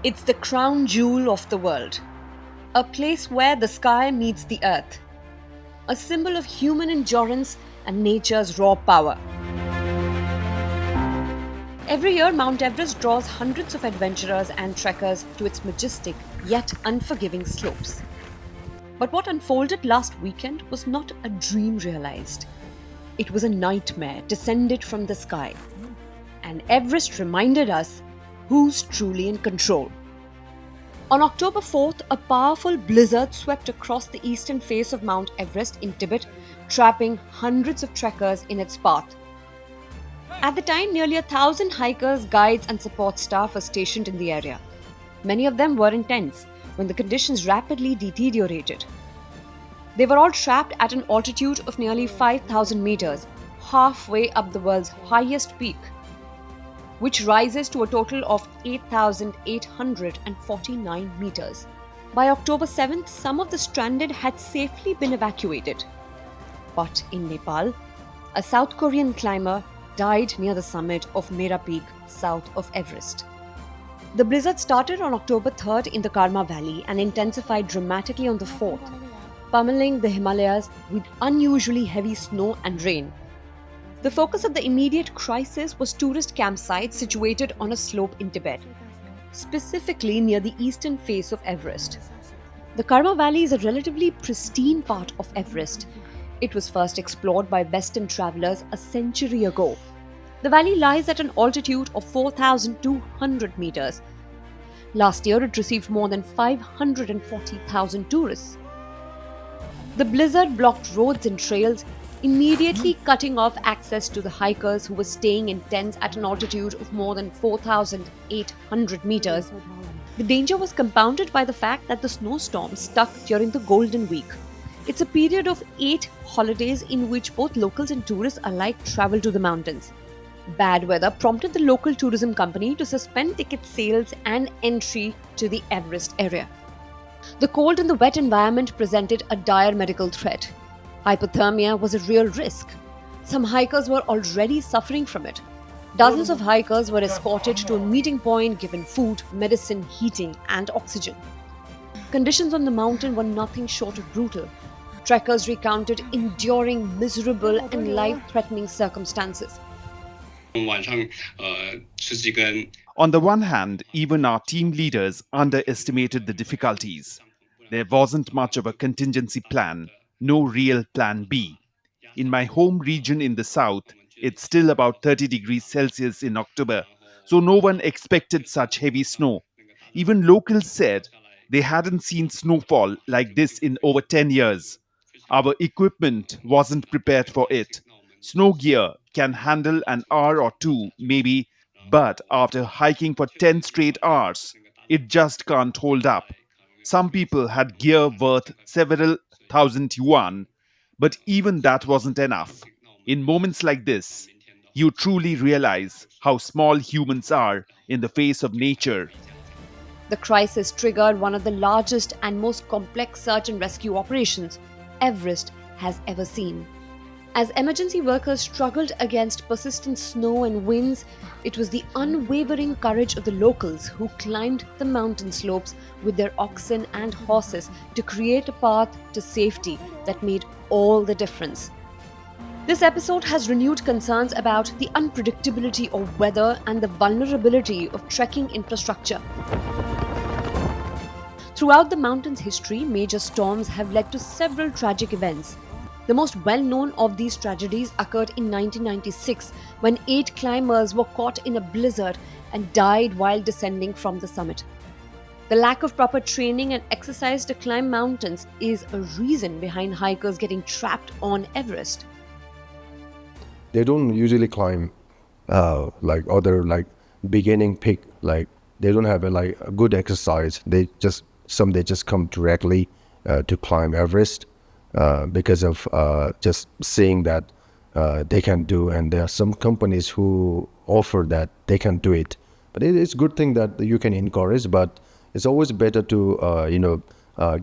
It's the crown jewel of the world, a place where the sky meets the earth, a symbol of human endurance and nature's raw power. Every year, Mount Everest draws hundreds of adventurers and trekkers to its majestic yet unforgiving slopes. But what unfolded last weekend was not a dream realized. It was a nightmare descended from the sky. And Everest reminded us who's truly in control. On October 4th, a powerful blizzard swept across the eastern face of Mount Everest in Tibet, trapping hundreds of trekkers in its path. At the time, nearly 1,000 hikers, guides, and support staff were stationed in the area. Many of them were in tents when the conditions rapidly deteriorated. They were all trapped at an altitude of nearly 5,000 meters, halfway up the world's highest peak, which rises to a total of 8,849 meters. By October 7th, some of the stranded had safely been evacuated. But in Nepal, a South Korean climber died near the summit of Mera Peak, south of Everest. The blizzard started on October 3rd in the Karma Valley and intensified dramatically on the 4th, pummeling the Himalayas with unusually heavy snow and rain. The focus of the immediate crisis was tourist campsites situated on a slope in Tibet, specifically near the eastern face of Everest. The Karma Valley is a relatively pristine part of Everest. It was first explored by Western travelers a century ago. The valley lies at an altitude of 4,200 meters. Last year, it received more than 540,000 tourists. The blizzard blocked roads and trails, immediately cutting off access to the hikers who were staying in tents at an altitude of more than 4,800 meters. The danger was compounded by the fact that the snowstorm struck during the Golden Week. It's a period of 8 holidays in which both locals and tourists alike travel to the mountains. Bad weather prompted the local tourism company to suspend ticket sales and entry to the Everest area. The cold and the wet environment presented a dire medical threat. Hypothermia was a real risk. Some hikers were already suffering from it. Dozens of hikers were escorted to a meeting point, given food, medicine, heating, and oxygen. Conditions on the mountain were nothing short of brutal. Trekkers recounted enduring miserable and life-threatening circumstances. On the one hand, even our team leaders underestimated the difficulties. There wasn't much of a contingency plan, no real plan B. In my home region in the south, it's still about 30 degrees Celsius in October, so no one expected such heavy snow. Even locals said they hadn't seen snowfall like this in over 10 years. Our equipment wasn't prepared for it. Snow gear can handle an hour or two, maybe, but after hiking for 10 straight hours, it just can't hold up. Some people had gear worth several thousand yuan, but even that wasn't enough. In moments like this, you truly realize how small humans are in the face of nature. The crisis triggered one of the largest and most complex search and rescue operations Everest has ever seen. As emergency workers struggled against persistent snow and winds, it was the unwavering courage of the locals who climbed the mountain slopes with their oxen and horses to create a path to safety that made all the difference. This episode has renewed concerns about the unpredictability of weather and the vulnerability of trekking infrastructure. Throughout the mountain's history, major storms have led to several tragic events. The most well-known of these tragedies occurred in 1996 when 8 climbers were caught in a blizzard and died while descending from the summit. The lack of proper training and exercise to climb mountains is a reason behind hikers getting trapped on Everest. They don't usually climb like other like beginning peak. Like they don't have a good exercise. They just come directly to climb Everest because of just seeing that they can do, and there are some companies who offer that they can do it. But it's a good thing that you can encourage, but it's always better to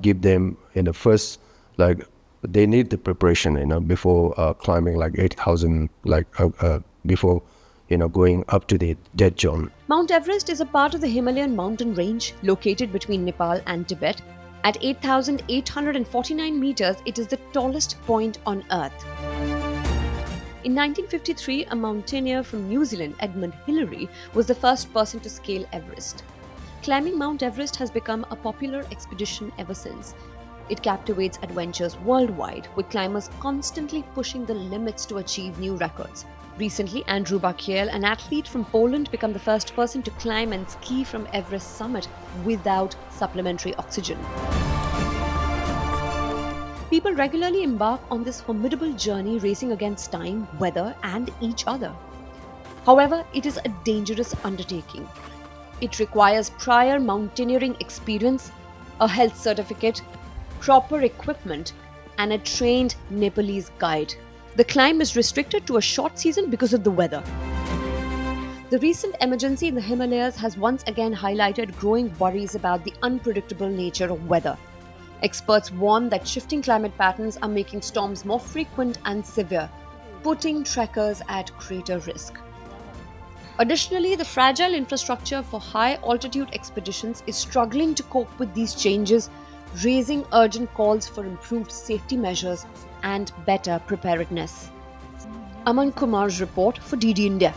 give them in the first, like they need the preparation before climbing like 8,000, before going up to the dead zone. Mount Everest is a part of the Himalayan mountain range located between Nepal and Tibet. At 8,849 meters, it is the tallest point on Earth. In 1953, a mountaineer from New Zealand, Edmund Hillary, was the first person to scale Everest. Climbing Mount Everest has become a popular expedition ever since. It captivates adventurers worldwide, with climbers constantly pushing the limits to achieve new records. Recently, Andrew Bakiel, an athlete from Poland, became the first person to climb and ski from Everest summit without supplementary oxygen. People regularly embark on this formidable journey, racing against time, weather, and each other. However, it is a dangerous undertaking. It requires prior mountaineering experience, a health certificate, proper equipment, and a trained Nepalese guide. The climb is restricted to a short season because of the weather. The recent emergency in the Himalayas has once again highlighted growing worries about the unpredictable nature of weather. Experts warn that shifting climate patterns are making storms more frequent and severe, putting trekkers at greater risk. Additionally, the fragile infrastructure for high altitude expeditions is struggling to cope with these changes, raising urgent calls for improved safety measures and better preparedness. Aman Kumar's report for DD India.